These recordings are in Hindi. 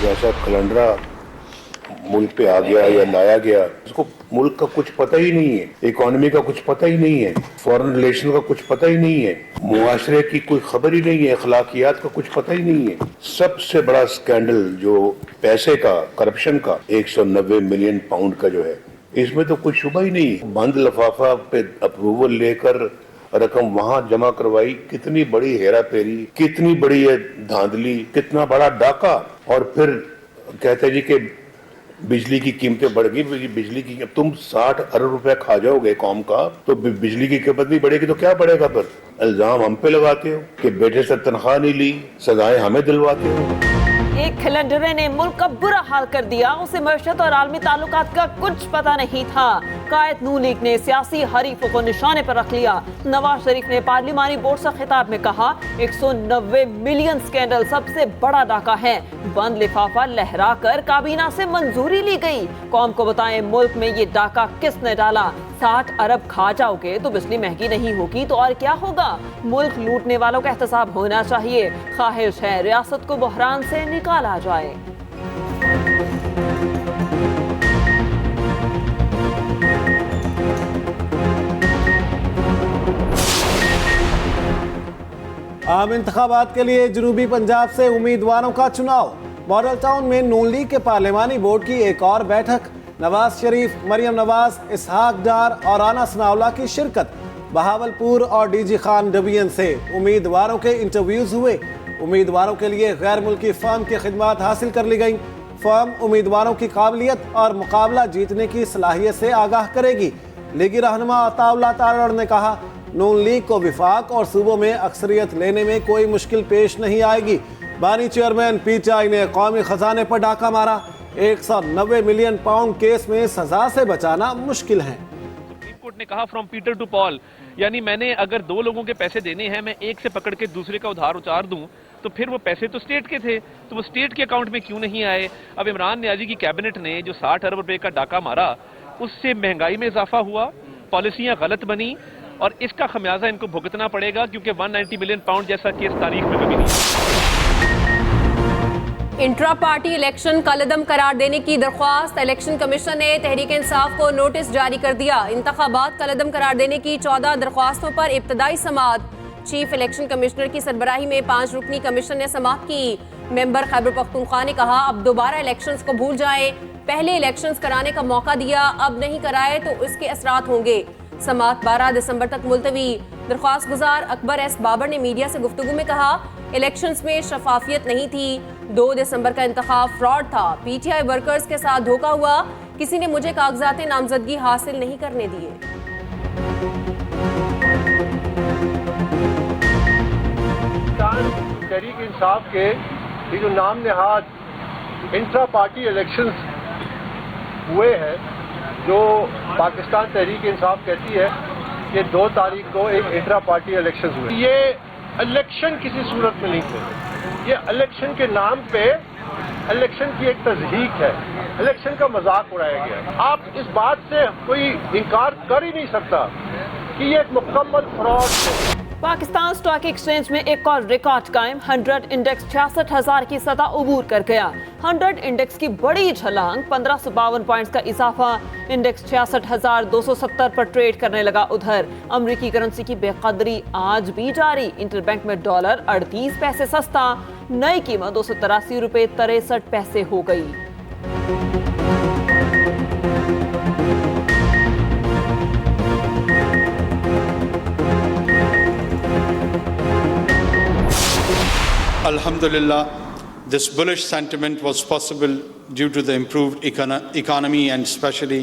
एक ऐसा कलंडरा मुल्क पे आ गया या लाया गया, इसको मुल्क का कुछ पता ही नहीं है, इकोनॉमी का कुछ पता ही नहीं है, फॉरेन रिलेशन का कुछ पता ही नहीं है, मुआशरे की कोई खबर ही नहीं है, अखलाकियात का कुछ पता ही नहीं है। सबसे बड़ा स्कैंडल जो पैसे का, करप्शन का 190 मिलियन पाउंड का जो है, इसमें तो कोई शुबा ही नहीं। बंद लिफाफा पे अप्रूवल लेकर रकम वहां जमा करवाई, कितनी बड़ी हेरा फेरी, कितनी बड़ी है धांधली, कितना बड़ा डाका। और फिर कहते जी कि बिजली की कीमतें बढ़ गई। बिजली की तुम 60 अरब रुपए खा जाओगे कौम का, तो बिजली की कीमत नहीं बढ़ेगी तो क्या बढ़ेगा? फिर इल्जाम हम पे लगाते हो कि बेटे से तनख्वाह नहीं ली, सजाएं हमें दिलवाते हो। एक खिलंडरे ने मुल्क का बुरा हाल कर दिया। उसे मईशत और आलमी ताल्लुकात का कुछ पता नहीं था। कायद नून लीग ने सियासी हरीफों को निशाने पर रख लिया। नवाज शरीफ ने पार्लिमानी बोर्ड से खिताब में कहा, 190 मिलियन स्कैंडल सबसे बड़ा डाका है। बंद लिफाफा लहरा कर काबीना से मंजूरी ली गई। कौम को बताएं, मुल्क में ये डाका किसने डाला? 60 अरब खा जाओगे तो बिजली महंगी नहीं होगी तो और क्या होगा? मुल्क लूटने वालों का एहतसाब होना चाहिए। ख्वाहिश है रियासत को बहरान से निकाला जाए। आम इंतखाबात के लिए जनूबी पंजाब से उम्मीदवारों का चुनाव। मॉडल टाउन में नून लीग के पार्लिमानी बोर्ड की एक और बैठक। नवाज शरीफ, मरियम नवाज, इसहाक डार और राना सनाउल्लाह की शिरकत। बहावलपुर और डीजी खान डिवीजन से उम्मीदवारों के इंटरव्यूज हुए। उम्मीदवारों के लिए गैर मुल्की फर्म की खिदमत हासिल कर ली गई। फर्म उम्मीदवारों की काबिलियत और मुकाबला जीतने की सलाहियत से आगाह करेगी। लीगी रहनुमा अताउल्लाह तारड़ ने कहा, नून लीग को विफाक और सूबों में अक्सरियत लेने में कोई मुश्किल पेश नहीं आएगी। बानी चेयरमैन पीटीआई ने कौमी खजाने पर डाका मारा। 190 मिलियन पाउंड केस में सजा से बचाना मुश्किल है। सुप्रीम कोर्ट ने कहा फ्रॉम पीटर टू पॉल, यानी मैंने अगर 2 लोगों के पैसे देने हैं, मैं एक से पकड़ के दूसरे का उधार उतार दूं, तो फिर वो पैसे तो स्टेट के थे, तो वो स्टेट के अकाउंट में क्यों नहीं आए? अब इमरान नियाजी की कैबिनेट ने जो 60 अरब रुपए का डाका मारा, उससे महंगाई में इजाफा हुआ, पॉलिसियां गलत बनी और इसका खमियाजा इनको भुगतना पड़ेगा, क्योंकि 190 मिलियन पाउंड जैसा केस तारीख में कभी नहीं। इंट्रा पार्टी इलेक्शन कलअदम करार देने की दरख्वास्त। इलेक्शन कमीशन ने तहरीक इंसाफ को नोटिस जारी कर दिया। इंतखाबात कलअदम करार देने की 14 दरख्वास्तों पर इब्तदाई समाअत। चीफ इलेक्शन कमिश्नर की सरबराही में 5 रुकनी कमीशन ने समाअत की। मेंबर खैबर पख्तूनख्वा ने कहा, अब दोबारा इलेक्शंस को भूल जाएं। पहले इलेक्शंस कराने का मौका दिया, अब नहीं कराए तो इसके असरात होंगे। समाअत 12 दिसंबर तक मुलतवी। दरख्वास्त गुजार अकबर एस बाबर ने मीडिया से गुफ्तगू में कहा, इलेक्शंस में शफाफियत नहीं थी। 2 दिसंबर का इंतखाब फ्रॉड था। पीटीआई वर्कर्स के साथ धोखा हुआ। किसी ने मुझे कागजात नामजदगी हासिल नहीं करने दिए। तहरीक इंसाफ के ये जो नाम नहाद इंट्रा पार्टी इलेक्शंस हुए हैं, जो पाकिस्तान तहरीक इंसाफ कहती है कि 2 तारीख को एक इंट्रा पार्टी इलेक्शंस हुए। ये इलेक्शन किसी सूरत में नहीं थे। ये इलेक्शन के नाम पे इलेक्शन की एक तज़हीक है, इलेक्शन का मजाक उड़ाया गया। आप इस बात से कोई इनकार कर ही नहीं सकता कि ये एक मुकम्मल फ्रॉड है। पाकिस्तान स्टॉक एक्सचेंज में एक और रिकॉर्ड कायम। 100 इंडेक्स 66,000 की सतह उबूर कर गया। 100 इंडेक्स की बड़ी छलांग, 1552 पॉइंट्स का इजाफा। इंडेक्स 66,270 पर ट्रेड करने लगा। उधर अमरीकी करेंसी की बेकदरी आज भी जारी। इंटरबैंक में डॉलर 38 पैसे सस्ता, नई कीमत 283 रुपए 63 पैसे हो गई। Alhamdulillah, this bullish sentiment was possible due to the improved economy and especially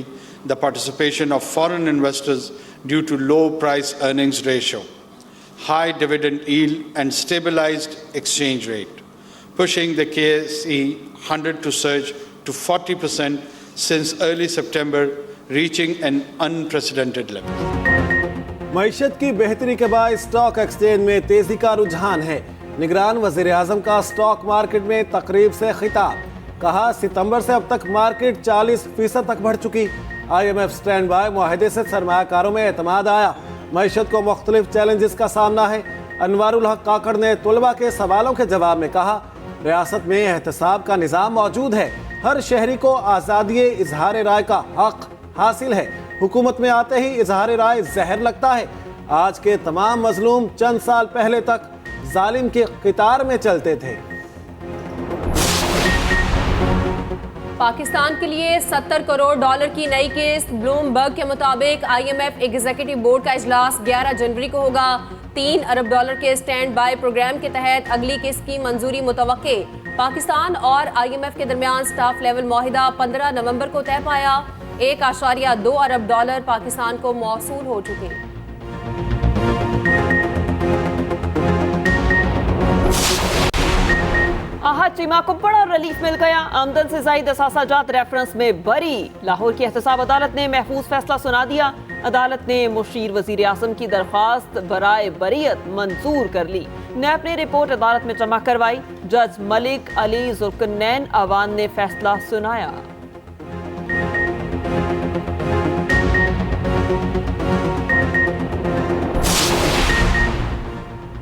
the participation of foreign investors due to low price earnings ratio, high dividend yield and stabilized exchange rate, pushing the KSE 100 to surge to 40% since early September, reaching an unprecedented level. मईशत की बेहतरी के बाद स्टॉक एक्सचेंज में तेजी का रुझान है। निगरान वज़ीर आज़म का स्टॉक मार्केट में तकरीब से खिताब। कहा, सितंबर से अब तक मार्केट 40% तक बढ़ चुकी। IMF स्टैंड बाय मुआहदे से सरमायाकारों में एतमाद आया। मईशत को मुख्तलिफ चैलेंजेस का सामना है। अनवारुल हक काकड़ ने तुलबा के सवालों के जवाब में कहा, रियासत में एहतसाब का निज़ाम मौजूद है। हर शहरी को आज़ादी इजहार राय का हक हासिल है। हुकूमत में आते ही इजहार राय जहर लगता है। आज के तमाम मजलूम चंद साल पहले तक जालिम के कतार में चलते थे। पाकिस्तान के लिए $70 करोड़ की नई किस्त। ब्लूमबर्ग के मुताबिक IMF एग्जीक्यूटिव बोर्ड का इजलास 11 जनवरी को होगा। $3 अरब के स्टैंड बाय प्रोग्राम के तहत अगली किस्त की मंजूरी मुतवक्के। पाकिस्तान और IMF के दरमियान स्टाफ लेवल मुआहिदा 15 नवंबर को तय पाया। $1.2 अरब पाकिस्तान को मौसूल हो चुके। आहत चीमा को बड़ा रिलीफ मिल गया। आमदन से जायद असासा जात रेफरेंस में बरी। लाहौर की एहतसाब अदालत ने महफूज फैसला सुना दिया। अदालत ने मुशीर वजीर आजम की दरख्वास्त बराए बरीयत मंजूर कर ली। नैब ने रिपोर्ट अदालत में जमा करवाई। जज मलिक अली जुल्करनैन अवान ने फैसला सुनाया।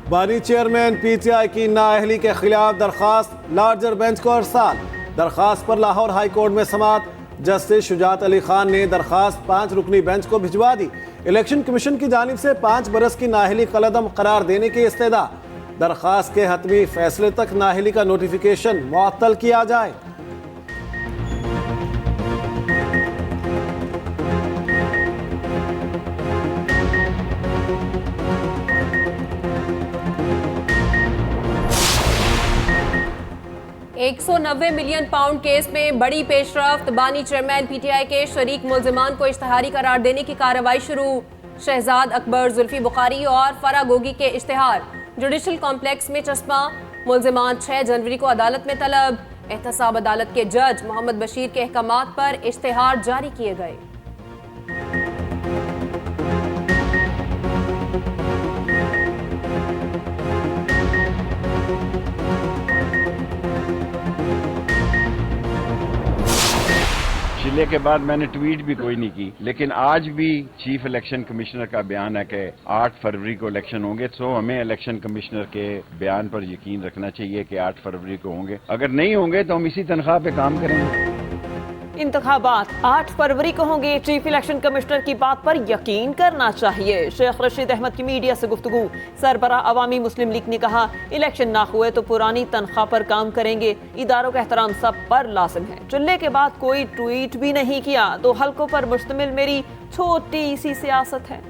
बानी चेयरमैन PTI की नाअहली के खिलाफ दरखास्त लार्जर बेंच को अरसाल। दरखास्त पर लाहौर हाई कोर्ट में समाअत। जस्टिस शुजात अली खान ने दरखास्त 5 रुकनी बेंच को भिजवा दी। इलेक्शन कमीशन की जानिब से 5 बरस की नाअहली कलअदम करार देने की इस्तदा। दरखास्त के हतमी फैसले तक नाअहली का नोटिफिकेशन मुअत्तल किया जाए। £190 मिलियन केस में बड़ी पेशरफ्त। बानी चेयरमैन PTI के शरीक मुल्जिमान को इश्तिहारी करार देने की कार्रवाई शुरू। शहजाद अकबर, जुल्फी बुखारी और फरा गोगी के इश्तिहार जुडिशल कॉम्प्लेक्स में चश्मा। मुल्जिमान 6 जनवरी को अदालत में तलब। एहतसाब अदालत के जज मोहम्मद बशीर के अहकामात पर इश्तिहार जारी किए गए। चिल्ले के बाद मैंने ट्वीट भी कोई नहीं की, लेकिन आज भी चीफ इलेक्शन कमिश्नर का बयान है कि 8 फरवरी को इलेक्शन होंगे। तो हमें इलेक्शन कमिश्नर के बयान पर यकीन रखना चाहिए कि 8 फरवरी को होंगे। अगर नहीं होंगे तो हम इसी तनख्वाह पे काम करेंगे। इंतखाबात 8 फरवरी को होंगे। चीफ इलेक्शन कमिश्नर की बात पर यकीन करना चाहिए। शेख रशीद अहमद की मीडिया से गुफ्तगू। सरबराह अवामी मुस्लिम लीग ने कहा, इलेक्शन ना हुए तो पुरानी तनख्वाह पर काम करेंगे। इदारों का एहतराम सब पर लाजिम है। चुल्ले के बाद कोई ट्वीट भी नहीं किया। 2 हलकों पर मुश्तमिल मेरी छोटी सी सियासत है।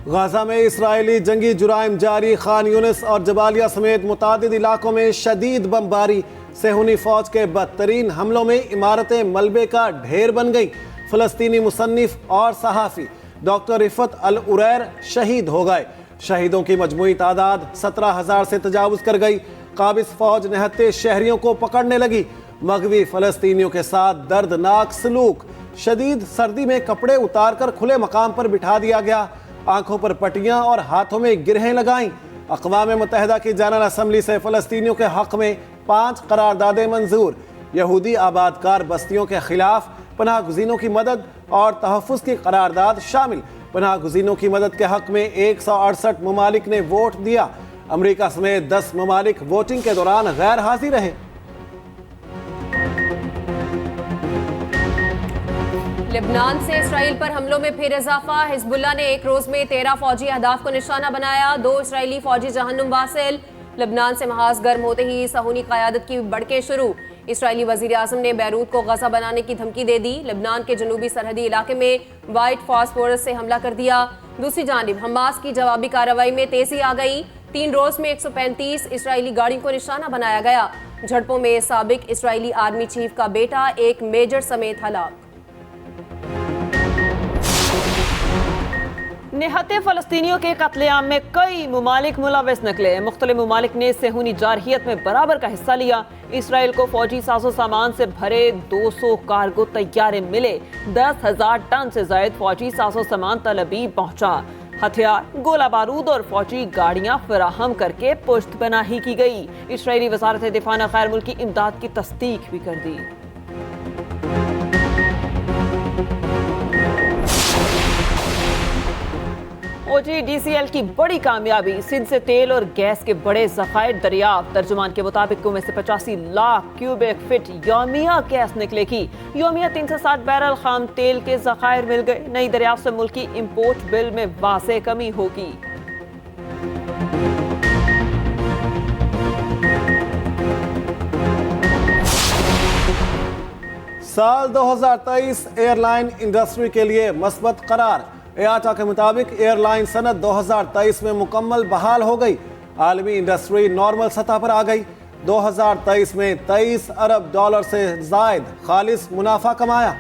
गाजा में इसराइली जंगी जुराइम जारी। खान यूनिस और जबालिया समेत मुतादिद इलाकों में शदीद बमबारी। सेहूनी फौज के बदतरीन हमलों में इमारतें मलबे का ढेर बन गई। फलस्तीनी मुसन्निफ और सहाफ़ी डॉक्टर रिफत अल उरैर शहीद हो गए। शहीदों की मजमूई तादाद 17,000 से तजावुज कर गई। काबिज फौज निहत्ते शहरियों को पकड़ने लगी। मगवी फलस्तीनियों के साथ दर्दनाक सलूक। शदीद सर्दी में कपड़े उतार कर खुले मकाम पर बिठा दिया गया। आंखों पर पट्टियां और हाथों में गिरहें लगाईं। अक़वाम मुत्तहिदा की जनरल असम्बली से फलस्तीनियों के हक में 5 करारदादें मंजूर। यहूदी आबादकार बस्तियों के खिलाफ पनाह गुज़ीनों की मदद और तहफ़्फ़ुज़ की करारदाद शामिल। पनाह गुज़ीनों की मदद के हक में 168 ममालिक ने वोट दिया। अमरीका समेत 10 ममालिक वोटिंग के दौरान गैर हाजिर रहे। लेबनान से इसराइल पर हमलों में फिर इजाफा। हिजबुल्लाह ने एक रोज में 13 फौजी अहदाफ को निशाना बनाया। 2 इसराइली फौजी जहन्नुम वासिल। लेबनान से महाज गर्म होते ही सहूनी क़यादत की बड़के शुरू। इसराइली वजीर आज़म ने बैरूत को गजा बनाने की धमकी दे दी। लेबनान के जनूबी सरहदी इलाके में वाइट फास्फोरस से हमला कर दिया। दूसरी जानिब हमास की जवाबी कार्रवाई में तेजी आ गई। 3 रोज में 135 इसराइली गाड़ियों को निशाना बनाया गया। झड़पों में साबिक इसराइली आर्मी चीफ का बेटा एक मेजर समेत हलाक। निहत्ते फलस्तीनियों के कत्लेआम में कई मुमालिक मुलविस निकले। मुख्तलिफ मुमालिक ने सेहूनी जारहियत में बराबर का हिस्सा लिया। इसराइल को फौजी साजो सामान से भरे 200 कार्गो तैयारे मिले। 10,000 टन से ज्यादा फौजी साजो सामान तलबीब पहुंचा। हथियार, गोला बारूद और फौजी गाड़ियां फराहम करके पुश्त पनाही की गई। इसराइली वजारत दिफा ने गैर मुल्की इमदाद की तस्दीक भी कर दी। OGDCL की बड़ी कामयाबी, सिंध से तेल और गैस के बड़े ज़खायर दरियाफ्त। तर्जुमान के मुताबिक कुएं से 85 लाख क्यूबिक फीट यौमिया गैस निकलेगी। यौमिया 360 बैरल खाम तेल के ज़खायर मिल गए। नई दरियाफ्त से मुल्क की इम्पोर्ट बिल में वाज़ेह कमी होगी। साल 2023 एयरलाइन इंडस्ट्री के लिए मस्बत करार। एआटा के मुताबिक एयरलाइन सनत 2023 में मुकम्मल बहाल हो गई। आलमी इंडस्ट्री नॉर्मल सतह पर आ गई। 2023 में 23 अरब डॉलर से जायद खालिस मुनाफा कमाया।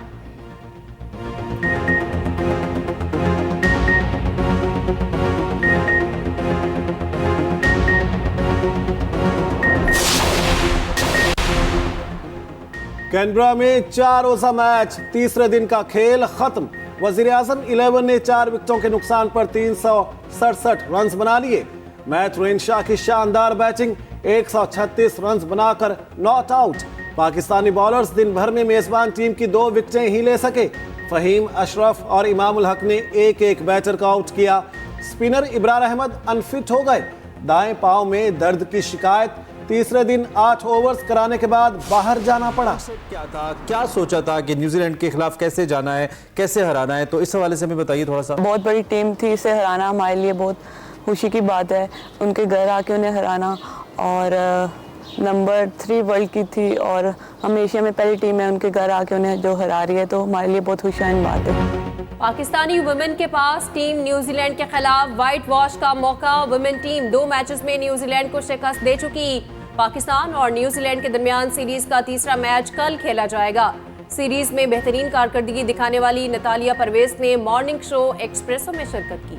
कैनबरा में 4 रोजा मैच, तीसरे दिन का खेल खत्म। वजीर-ए-आज़म 11 ने 4 विकेटों के नुकसान पर 367 रन बना लिए। मैथ रोइन शाह की शानदार बैटिंग, 136 रन बनाकर नॉट आउट। पाकिस्तानी बॉलर्स दिन भर में मेजबान टीम की 2 विकेटें ही ले सके। फहीम अशरफ और इमामुल हक ने एक बैटर को आउट किया। स्पिनर इब्रार अहमद अनफिट हो गए। दाएं पांव में दर्द की शिकायत, तीसरे दिन 8 ओवर्स कराने के बाद बाहर जाना पड़ा। क्या था, क्या सोचा था कि न्यूजीलैंड के खिलाफ कैसे जाना है, कैसे हराना है, तो इस हवाले से हमें बताइए थोड़ा सा। बहुत बड़ी टीम थी, इसे हराना हमारे लिए बहुत खुशी की बात है। उनके घर आके उन्हें हराना, और नंबर 3 वर्ल्ड की थी और हम एशिया में पहली टीम है उनके घर आके उन्हें जो हरा रही है, तो हमारे लिए बहुत खुशहाल बात है। पाकिस्तानी वुमेन के पास टीम न्यूजीलैंड के खिलाफ वाइट वॉश का मौका। वुमेन टीम 2 मैचेस में न्यूजीलैंड को शिकस्त दे चुकी। पाकिस्तान और न्यूजीलैंड के दरमियान सीरीज का तीसरा मैच कल खेला जाएगा। सीरीज में बेहतरीन कारकर्दगी दिखाने वाली नतालिया परवेज ने मॉर्निंग शो एक्सप्रेसो में शिरकत की।